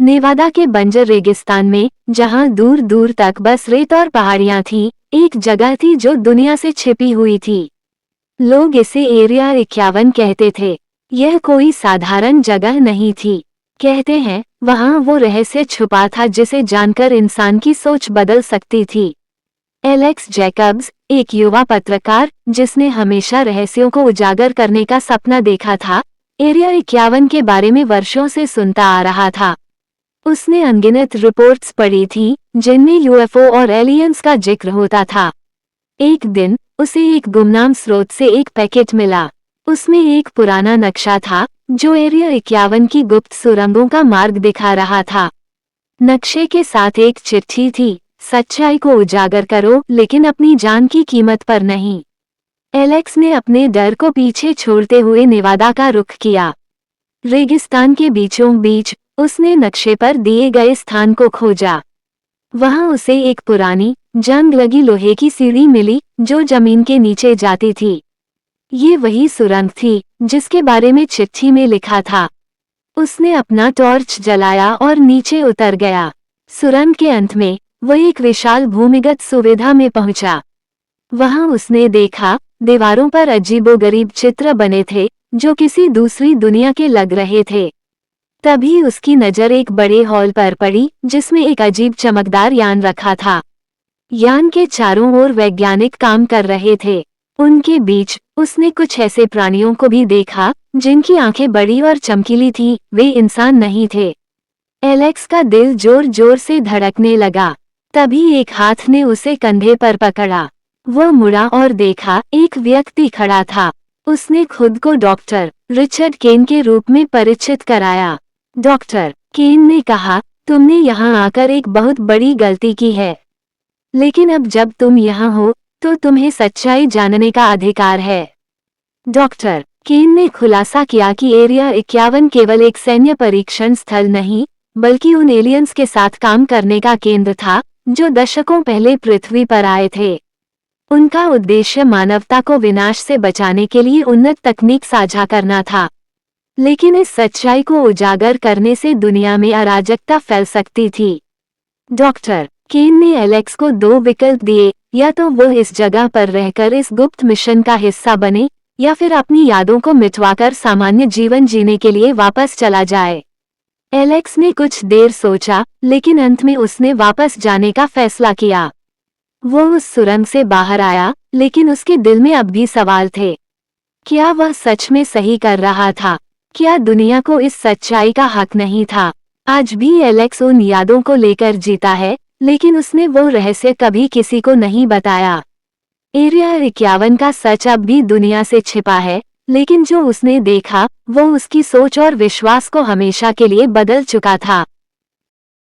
नेवादा के बंजर रेगिस्तान में, जहां दूर दूर तक बस रेत और पहाड़ियां थीं, एक जगह थी जो दुनिया से छिपी हुई थी। लोग इसे एरिया 51 कहते थे। यह कोई साधारण जगह नहीं थी। कहते हैं वहां वो रहस्य छुपा था जिसे जानकर इंसान की सोच बदल सकती थी। एलेक्स जैकब्स, एक युवा पत्रकार जिसने हमेशा रहस्यों को उजागर करने का सपना देखा था, एरिया 51 के बारे में वर्षों से सुनता आ रहा था। उसने अनगिनत रिपोर्ट्स पढ़ी थी जिनमें यूएफओ और एलियंस का जिक्र होता था। एक दिन उसे एक गुमनाम स्रोत से एक पैकेट मिला। उसमें एक पुराना नक्शा था जो एरिया 51 की गुप्त सुरंगों का मार्ग दिखा रहा था। नक्शे के साथ एक चिट्ठी थी, सच्चाई को उजागर करो लेकिन अपनी जान की कीमत पर नहीं। एलेक्स ने अपने डर को पीछे छोड़ते हुए नेवादा का रुख किया। रेगिस्तान के बीचों बीच उसने नक्शे पर दिए गए स्थान को खोजा। वहां उसे एक पुरानी, जंग लगी लोहे की सीढ़ी मिली जो जमीन के नीचे जाती थी। ये वही सुरंग थी जिसके बारे में चिट्ठी में लिखा था। उसने अपना टॉर्च जलाया और नीचे उतर गया। सुरंग के अंत में वो एक विशाल भूमिगत सुविधा में पहुंचा। वहां उसने देखा दीवारों पर अजीबोगरीब चित्र बने थे जो किसी दूसरी दुनिया के लग रहे थे। तभी उसकी नजर एक बड़े हॉल पर पड़ी जिसमें एक अजीब चमकदार यान रखा था। यान के चारों ओर वैज्ञानिक काम कर रहे थे। उनके बीच उसने कुछ ऐसे प्राणियों को भी देखा जिनकी आंखें बड़ी और चमकीली थीं, वे इंसान नहीं थे। एलेक्स का दिल जोर जोर से धड़कने लगा। तभी एक हाथ ने उसे कंधे पर पकड़ा। वह मुड़ा और देखा एक व्यक्ति खड़ा था। उसने खुद को डॉक्टर रिचर्ड केन के रूप में परिचित कराया। डॉक्टर केन ने कहा, तुमने यहाँ आकर एक बहुत बड़ी गलती की है, लेकिन अब जब तुम यहाँ हो तो तुम्हें सच्चाई जानने का अधिकार है। डॉक्टर केन ने खुलासा किया कि एरिया 51 केवल एक सैन्य परीक्षण स्थल नहीं, बल्कि उन एलियंस के साथ काम करने का केंद्र था जो दशकों पहले पृथ्वी पर आए थे। उनका उद्देश्य मानवता को विनाश से बचाने के लिए उन्नत तकनीक साझा करना था। लेकिन इस सच्चाई को उजागर करने से दुनिया में अराजकता फैल सकती थी। डॉक्टर केन ने एलेक्स को 2 विकल्प दिए, या तो वो इस जगह पर रहकर इस गुप्त मिशन का हिस्सा बने, या फिर अपनी यादों को मिटवाकर सामान्य जीवन जीने के लिए वापस चला जाए। एलेक्स ने कुछ देर सोचा, लेकिन अंत में उसने वापस जाने का फैसला किया। वो उस सुरंग से बाहर आया, लेकिन उसके दिल में अब भी सवाल थे। क्या वह सच में सही कर रहा था? क्या दुनिया को इस सच्चाई का हक नहीं था? आज भी एलेक्स उन यादों को लेकर जीता है, लेकिन उसने वो रहस्य कभी किसी को नहीं बताया। एरिया 51 का सच अब भी दुनिया से छिपा है, लेकिन जो उसने देखा वो उसकी सोच और विश्वास को हमेशा के लिए बदल चुका था।